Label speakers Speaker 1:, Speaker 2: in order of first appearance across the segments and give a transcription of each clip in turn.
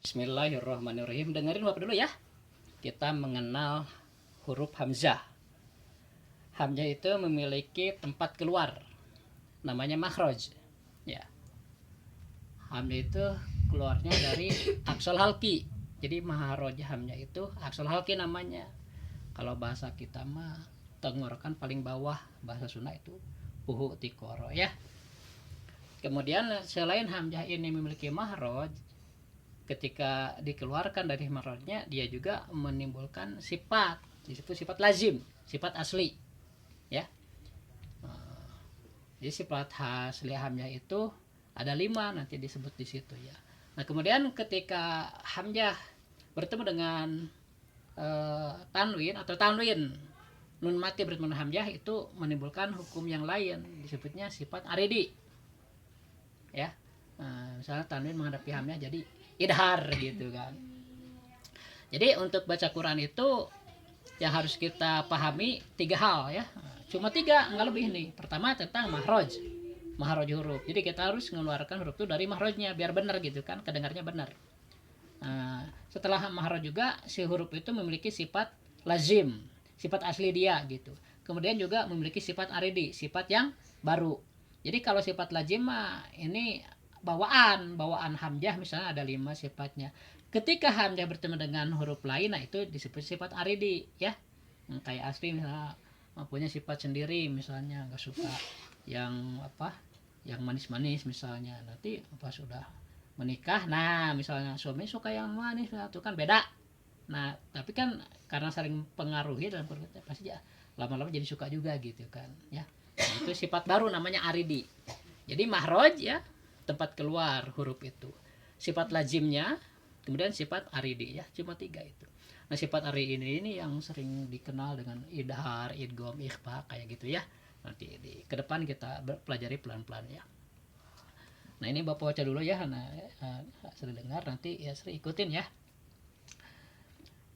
Speaker 1: Bismillahirrahmanirrahim. Dengerin Bapak dulu ya. Kita mengenal huruf hamzah. Hamzah itu memiliki tempat keluar. Namanya makhraj. Ya. Hamzah itu keluarnya dari aksal halki. Jadi makhraj hamzah itu aksal halki namanya. Kalau bahasa kita mah tenggorokan paling bawah, bahasa Sunda itu puhu tikoro ya. Kemudian selain hamzah ini memiliki makhraj, ketika dikeluarkan dari makhrajnya dia juga menimbulkan sifat, disebut sifat lazim, sifat asli ya. Jadi sifat asli hamzah itu ada 5 nanti disebut di situ ya. Nah kemudian ketika hamzah bertemu dengan tanwin atau tanwin nun mati bertemu dengan hamzah itu menimbulkan hukum yang lain, disebutnya sifat aridi ya. Misalnya tanwin menghadapi hamzah jadi idhar gitu kan. Jadi untuk baca Quran itu yang harus kita pahami 3 hal ya. Cuma 3, enggak lebih nih. Pertama tentang makhraj huruf. Jadi kita harus mengeluarkan huruf itu dari makhrajnya biar benar gitu kan, kedengarnya benar. Setelah makhraj juga si huruf itu memiliki sifat lazim, sifat asli dia gitu. Kemudian juga memiliki sifat aridi, sifat yang baru. Jadi kalau sifat lazim mah ini bawaan hamzah misalnya ada 5 sifatnya. Ketika hamzah bertemu dengan huruf lain, nah itu disebut sifat aridi ya. Kayak asli misalnya punya sifat sendiri, misalnya nggak suka yang yang manis-manis misalnya. Nanti pas sudah menikah, nah misalnya suami suka yang manis, itu kan beda. Nah tapi kan karena saling pengaruhi dalam keluarga pasti ya lama-lama jadi suka juga gitu kan ya. Nah, itu sifat baru namanya aridi. Jadi makhraj ya, tempat keluar huruf itu, sifat lazimnya, kemudian sifat aridi ya, cuma 3 itu. Nah sifat aridi ini yang sering dikenal dengan idhar, idgham, ikhfa kayak gitu ya. Nanti ke depan kita pelajari pelan-pelan ya. Nah ini Bapak baca dulu ya. Nah sering dengar nanti ya sering ikutin ya.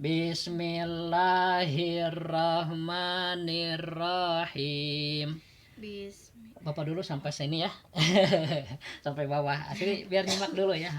Speaker 1: Bismillahirrahmanirrahim. Bapak dulu sampai sini ya. Sampai bawah. Asli biar nyimak dulu ya.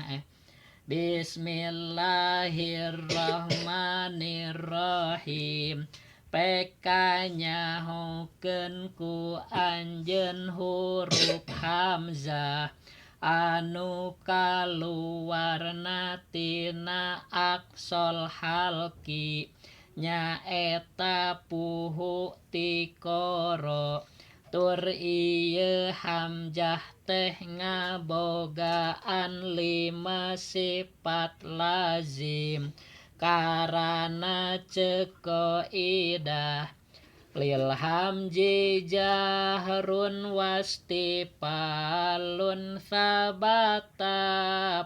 Speaker 1: Bismillahirrahmanirrahim. PK-nya hoken ku anjen huruf hamzah anu kaluarna tina aksol halki nyaeta puhu tikoro. Tur ieu hamzah teh ngabogaan 5 sifat lazim karana ceko idah lil hamji jahrun wastifalun sabata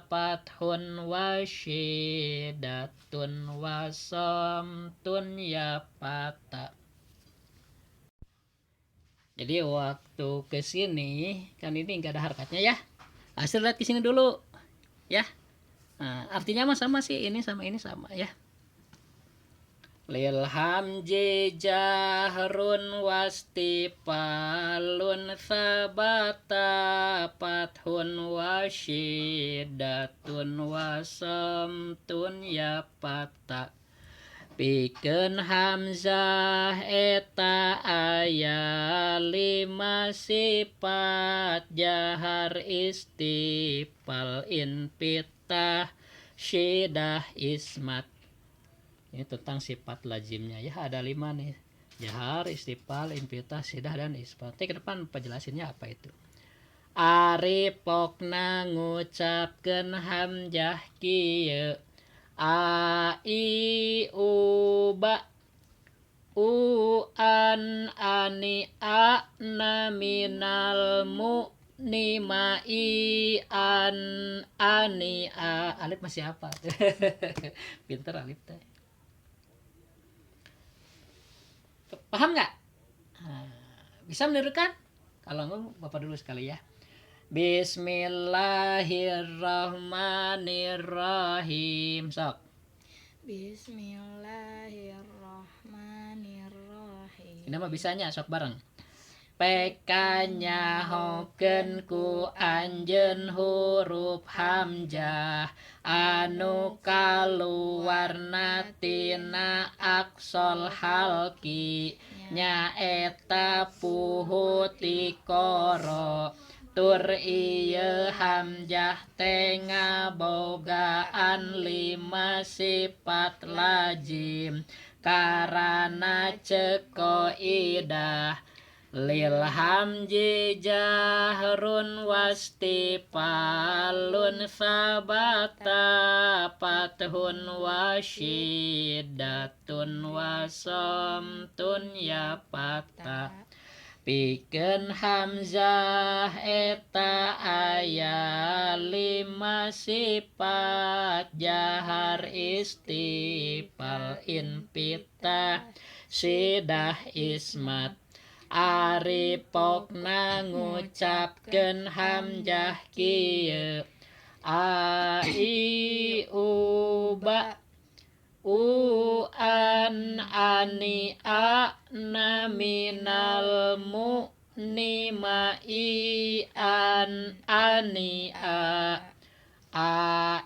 Speaker 1: fathun wasyidatun wasamtun yapata. Jadi waktu kesini kan ini nggak ada harakatnya ya. Hasil lihat kesini dulu ya. Nah, artinya mah sama sih, ini sama ya. Lil hamji jahrun wastifalun sabata fathun wasyidatun wasamtun yapata. Pikeun hamzah eta aya 5 sifat jahar istifal infitah syidah ismat. Ini tentang sifat lazimnya ya, ada 5 nih, jahar, istifal, infitah, syidah, dan ismat. Ke depan penjelasinnya apa itu. Ari pokna ngucapkeun hamzah kieu a i u ba u an ani a na minal mu ni ma i an ani a. Alif masih apa? Pinter Alif teh. Paham nggak? Bisa menirukan? Kalau enggak Bapak dulu sekali ya. Bismillahirrahmanirrahim. Sok.
Speaker 2: Bismillahirrahmanirrahim.
Speaker 1: Ini mah bisanya sok bareng. pekanya hoken ku anjeun huruf hamzah anu kaluarna tina aksol halki nyaeta puhu tikoro tur ieu hamzah teh ngabogaan 5 sifat lazim karana ceko idah lil hamji jahrun wastifalun sabata fathun wasyidatun wasomtun ya patah pikeun hamzah eta aya 5 sifat jahar istifal infitah sidah ismat ari pokna ngucapkeun hamzah kieu a i u ba u an ani a na minal mu ni ma i an ani a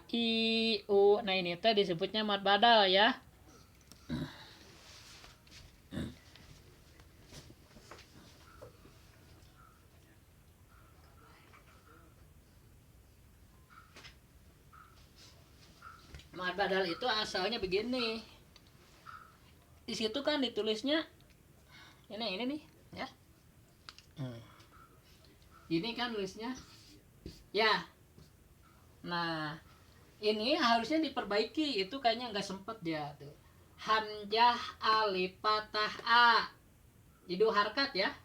Speaker 1: i u. Nah ini teh disebutnya mad badal ya. Mad badal itu asalnya begini. Di situ kan ditulisnya ini nih ya. Ini kan tulisnya ya. Nah, ini harusnya diperbaiki, itu kayaknya nggak sempet dia tuh. Hamzah alif fathah a. Itu harkat ya.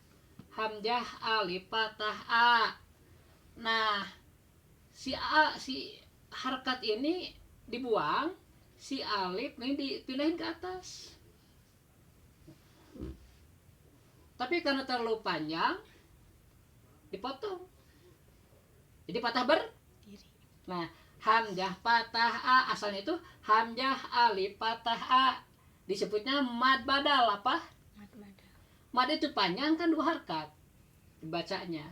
Speaker 1: Hamzah alif fathah a. Nah, si harkat ini dibuang, si alif ini dipindahin ke atas. Tapi karena terlalu panjang dipotong. Jadi patah berdiri. Nah, hamzah fathah a asalnya itu hamzah alif fathah a. Disebutnya mad badal apa? Mad badal. Mad itu panjang kan 2 harkat dibacanya.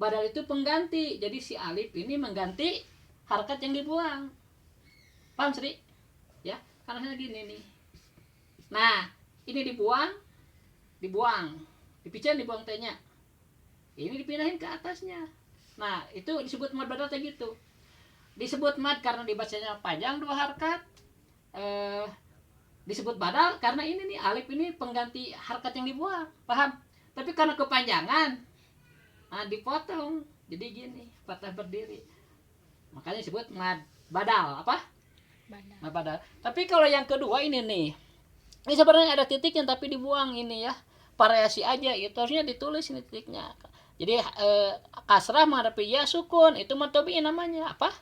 Speaker 1: Badal itu pengganti. Jadi si alif ini mengganti harkat yang dibuang. Paham, Sri? Ya, karena gini nih. Nah, ini dibuang. Dipicen dibuang T-nya. Ini dipindahin ke atasnya. Nah, itu disebut mad badal kayak gitu. Disebut mad karena dibacanya panjang 2 harkat. Disebut badal karena ini nih alif ini pengganti harkat yang dibuang. Paham? Tapi karena kepanjangan, nah dipotong. Jadi gini, patah berdiri. Makanya disebut mad badal. Apa? Badal. Mad badal. Tapi kalau yang kedua ini nih. Ini sebenarnya ada titiknya tapi dibuang ini ya. Variasi aja itu harusnya ditulis ini titiknya. Jadi kasrah menghadapi ya sukun itu mad tabi'i namanya apa?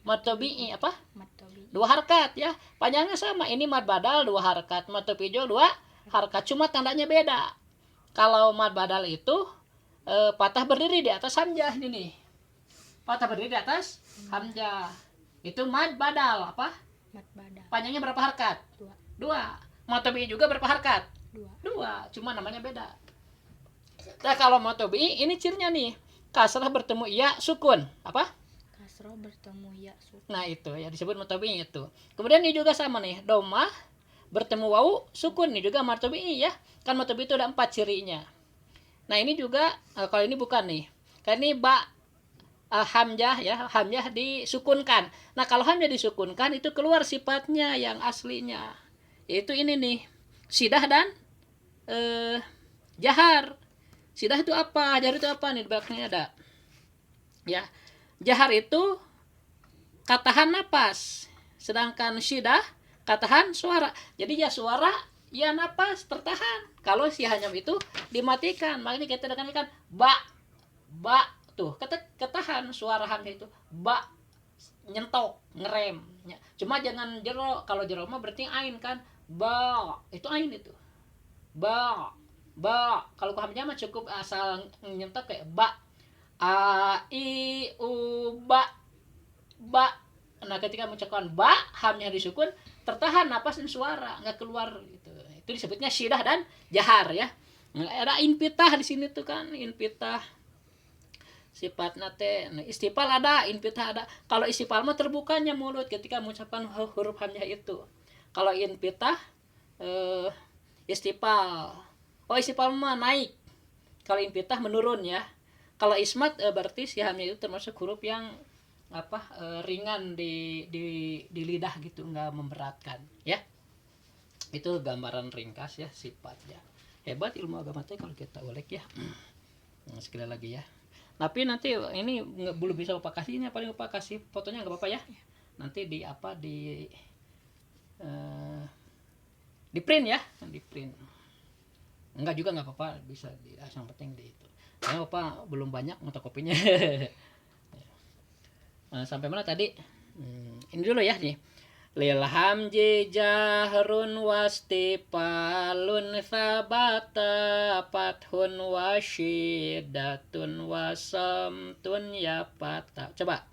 Speaker 1: Mad tabi'i apa? Mad tabi'i. 2 harkat ya. Panjangnya sama. Ini mad badal 2 harkat, mad tabi'i 2 harkat. Cuma tandanya beda. Kalau mad badal itu patah berdiri di atas hamzah ini nih. Patah berdiri di atas hamzah. Itu mad badal apa? Mad badal. Panjangnya berapa harkat? 2. Mad tabi'i juga berapa harkat? 2. Cuma namanya beda. Nah, kalau mad tabi'i ini cirinya nih. Kasrah bertemu ya sukun. Apa? Kasrah bertemu ya sukun. Nah, itu ya disebut mad tabi'i itu. Kemudian ini juga sama nih. Dhammah bertemu wawu sukun ini juga mad tabi'i ya. Kan mad tabi'i itu ada 4 cirinya. Nah, ini juga kalau ini bukan nih. Kan ini hamzah ya, hamzah disukunkan. Nah, kalau hamzah disukunkan itu keluar sifatnya yang aslinya. Yaitu ini nih. Sidah dan jahar. Sidah itu apa? Jahar itu apa nih? Di belakangnya ada. Ya. Jahar itu katahan napas. Sedangkan sidah katahan suara. Jadi ya suara, ya napas tertahan. Kalau si hanyam itu dimatikan. Makanya kita dengarkan ba tuh ketahan suara hamzah itu. Ba nyentok, ngerem. Cuma jangan jero. Kalau jero mah berarti ain kan. Ba itu ain itu. Ba kalau hamzah mah cukup asal nyentok kayak ba a i u ba. Nah, ketika mengucapkan ba hamzah disukun tertahan napas dan suara nggak keluar gitu. Itu disebutnya sidah dan jahar ya. Ada infitah di sini tuh kan, infitah sifatnya teh istifal ada, infitah ada. Kalau istifal mah terbukanya mulut ketika mengucapkan huruf hamzah itu. Kalau infitah istifal. Oh, istifal mah naik. Kalau infitah menurun ya. Kalau ismat berarti si hamzah itu termasuk huruf yang ringan di lidah gitu, nggak memberatkan ya. Itu gambaran ringkas ya sifatnya. Hebat ilmu agama teh kalau kita ulik ya. Sekali lagi ya. Tapi nanti ini belum bisa Bapak kasih, ini paling Bapak kasih fotonya nggak apa-apa ya. Nanti di print ya, di print. Enggak juga nggak apa-apa, bisa yang penting di itu. Karena Bapak belum banyak fotokopinya. Sampai mana tadi? Ini dulu ya nih. Lil hamji jahrun wastifalun sabata fathun wasyidatun wasamtun ya pata. Coba.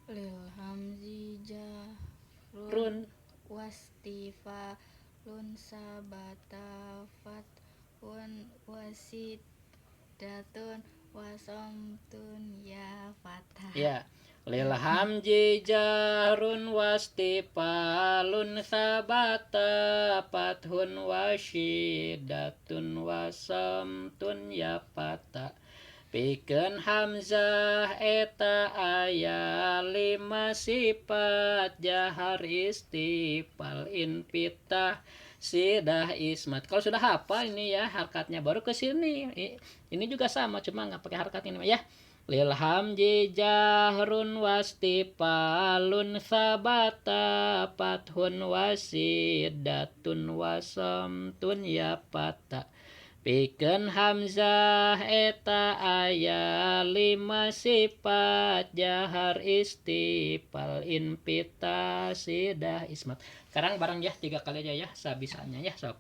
Speaker 2: Lil hamzi jahrun
Speaker 1: Run
Speaker 2: wastifalun sabata fathun wasidatun wasamtun ya fatah.
Speaker 1: ya. Lil hamji jahrun wastifalun sabata fathun wasyidatun wasamtun ya pata. Pikeun hamzah eta aya 5 sifat jahar istifal infitah sidah ismat. Kalau sudah hafal ini ya harkatnya baru ke sini. Ini juga sama cuma nggak pakai harkat ini ya. Lil hamji jahrun wastifalun sabata fathun wasidatun wasamtun ya pata. Pikeun hamzah eta aya 5 sifat jahar istifal infitah sidah ismat. Sekarang bareng ya 3 kali aja ya sabisanya ya sob.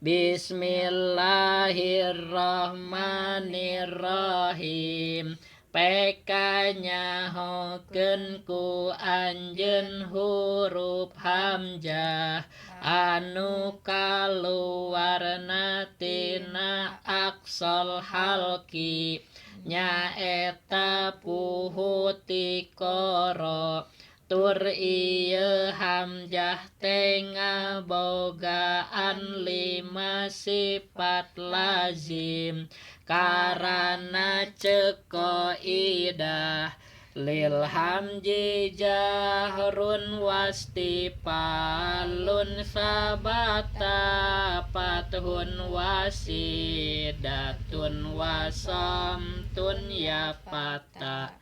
Speaker 1: Bismillahirrahmanirrahim. PK-nya hokeun ku anjeun huruf hamzah anu kaluarna tina aksol halki nyaeta puhuti koro. Tur ieu hamzah teh ngabogaan 5 sifat lazim karana ceko idah. Lil hamji jahrun wastifalun sabata fathun wasidatun wasamtun ya pata.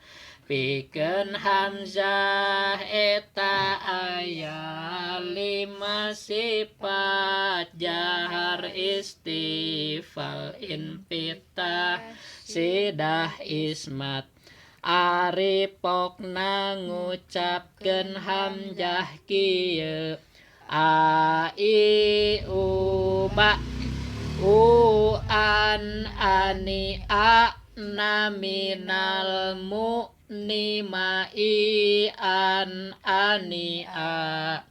Speaker 1: Pikeun hamzah eta aya 5 sifat jahar istifal infitah sidah ismat. Ari pokna ngucapkeun hamzah kieu a i u ba u an ani a na minal mu ni ma i an ani a.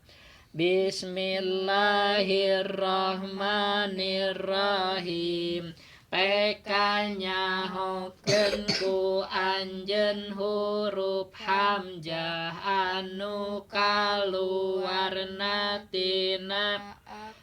Speaker 1: Bismillahirrahmanirrahim. PK-nya hokeun ku anjeun huruf hamzah anu kaluarna tina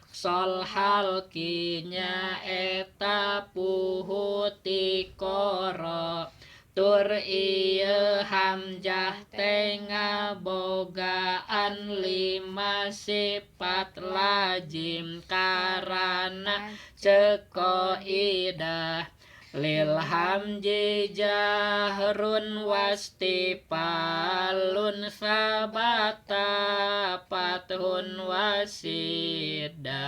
Speaker 1: sol halkinya eta puhuti koro. Tur ieu hamzah teh ngabogaan 5 sifat lazim karana ceko idah. Lil hamji jahrun wastifalun sabata fathun wasidatun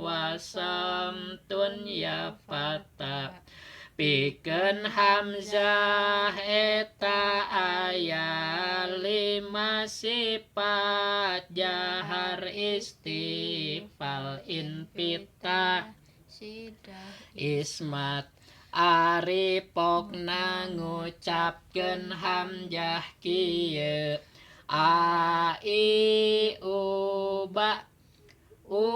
Speaker 1: wasamtun ya pata. Pikeun hamzah eta aya 5 sifat jahar istifal infitah
Speaker 2: Sidah
Speaker 1: ismat. Ari pokna ngucapkeun hamzah kieu a i u ba u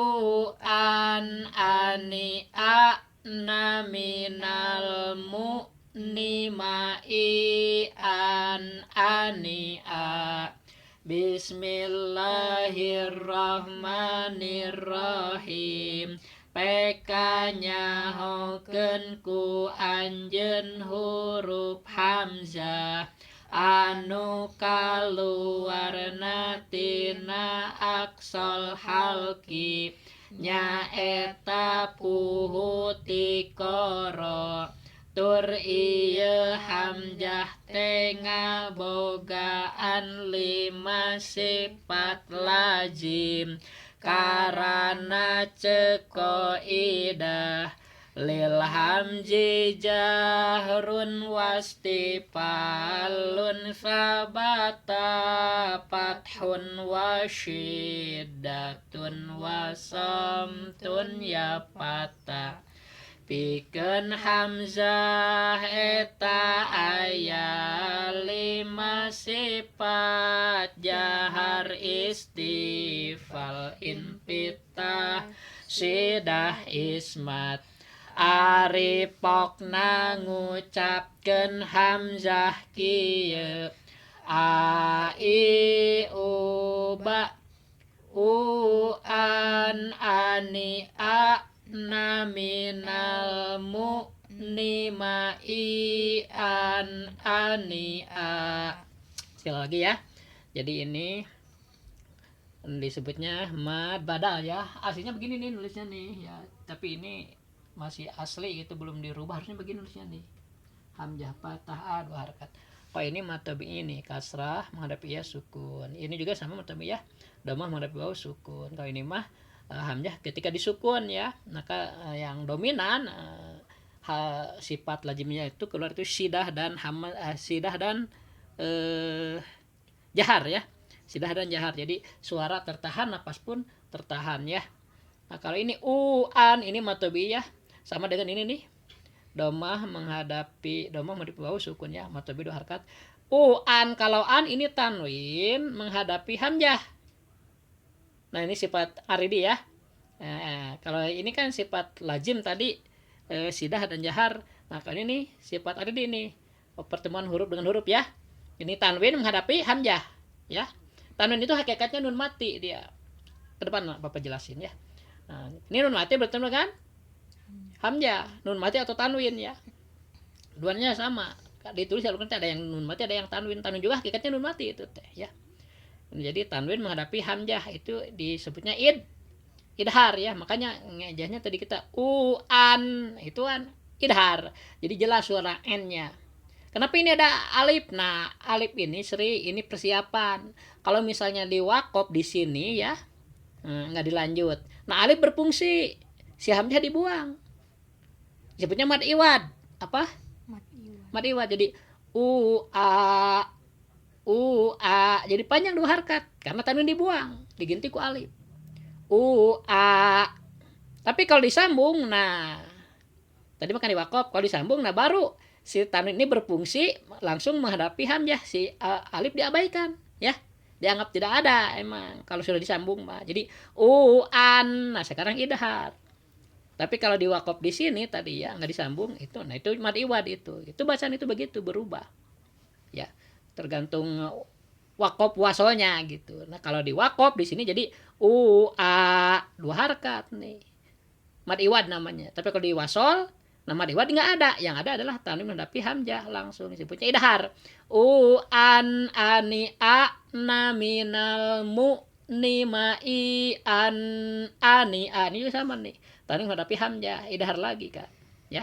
Speaker 1: an ani a na minal mu'ni ma'i an ani a. Bismillahirrahmanirrahim. Pekanya hokeun ku anjeun huruf hamzah anu kaluarna tina aksal halki nyaeta puhu ti qara. Tur ieu hamzah teh ngabogaan 5 sifat lazim karana ceko idah. Lil hamzi jahrun wastifalun sabata fathun wasyiddatun wasamtun ya patah. Pikeun hamzah eta aya 5 sifat jahar istifal infitah sidah ismat. Ari pokna ngucapkeun hamzah kieu a i u ba u an ani a na minal mu'ni ma'i an ani a. Sekali lagi ya. Jadi ini disebutnya mad badal ya. Aslinya begini nih nulisnya nih ya. Tapi ini masih asli gitu, belum dirubah, harusnya begini nulisnya nih. Hamzah patah a 2 harakat. Oh ini mad tabi'i ini kasrah menghadapi ya sukun. Ini juga sama mad tabi'i ya. Dhammah menghadapi waw sukun. Kalau ini mah hamzah ketika disukun ya, maka yang dominan sifat lazimnya itu keluar itu sidah dan jahar ya, sidah dan jahar. Jadi suara tertahan, napas pun tertahan ya. Nah kalau ini an ini matobi ya, sama dengan ini nih, dhammah menghadapi waw sukun ya, matobi 2 harakat. An kalau an ini tanwin menghadapi hamzah. Nah ini sifat aridi ya. Kalau ini kan sifat lazim tadi sidah dan jahar. Nah kalau ini nih sifat aridi ini pertemuan huruf dengan huruf ya. Ini tanwin menghadapi hamzah ya. Tanwin itu hakikatnya nun mati dia. Ke depan Bapak jelasin ya. Nah, ini nun mati bertemu dengan hamzah, nun mati atau tanwin ya. Duanya sama. Ditulis ada yang nun mati, ada yang tanwin. Tanwin juga hakikatnya nun mati itu teh ya. Jadi tanwin menghadapi hamzah itu disebutnya idhar ya. Makanya ngejahnya tadi kita an itu kan idhar. Jadi jelas suara n-nya. Kenapa ini ada alif? Nah, alif ini ini persiapan. Kalau misalnya di waqaf di sini ya nggak dilanjut. Nah, alif berfungsi, si hamzah dibuang. Disebutnya mad iwad. Apa? Mad iwad. Jadi jadi panjang 2 harakat karena tanwin dibuang, diganti ku alif. Tapi kalau disambung, nah tadi makan di waqaf, kalau disambung nah baru si tanwin ini berfungsi langsung menghadapi hamzah, si alif diabaikan ya, dianggap tidak ada emang kalau sudah disambung mah. Jadi an, nah sekarang idhar. Tapi kalau di waqaf di sini tadi ya nggak disambung itu, nah itu mad iwad itu bacaan itu begitu berubah ya, tergantung waqaf wasolnya gitu. Nah kalau di waqaf di sini jadi 2 harakat nih, mad iwad namanya. Tapi kalau di wasol nah mad iwad nggak ada, yang ada adalah tanwin menghadapi hamzah langsung disebutnya idhar. An ani a na minal mu'ni ma'i an ani a, ini juga sama nih, tanwin menghadapi hamzah idhar lagi kan ya.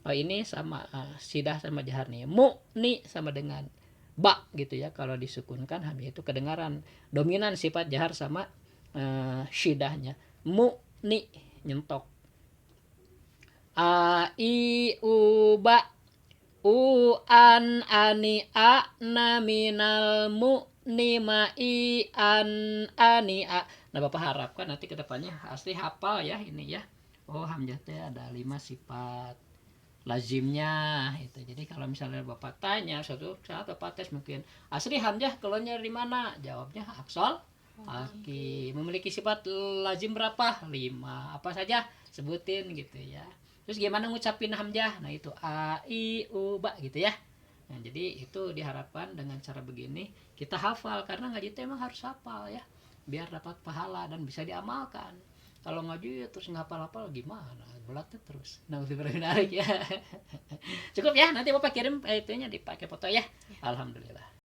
Speaker 1: Oh ini sama sidah sama jahar nih. Mu'ni sama dengan ba gitu ya. Kalau disukunkan hamzah itu kedengaran, dominan sifat jahar sama syidahnya. Mu'ni nyentok. A i u ba an ani a na minal mu'ni ma'i an ani a. Nah Bapak harapkan nanti kedepannya asli hafal ya ini ya. Oh hamzah teh ada 5 sifat lazimnya itu. Jadi kalau misalnya Bapak tanya suatu saat Bapak tes mungkin asli hamzah keluarnya dari mana? Jawabnya aksal memiliki sifat lazim berapa? 5. Apa saja? Sebutin gitu ya. Terus gimana ngucapin hamzah? Nah itu a i u ba gitu ya. Nah, jadi itu diharapkan dengan cara begini kita hafal, karena ngaji itu emang harus hafal ya, biar dapat pahala dan bisa diamalkan. Kalau ngaji terus ngapal-hafal gimana? Belatnya terus. Nah, itu menarik ya. Cukup ya, nanti Bapak kirim itunya dipakai foto ya. Alhamdulillah.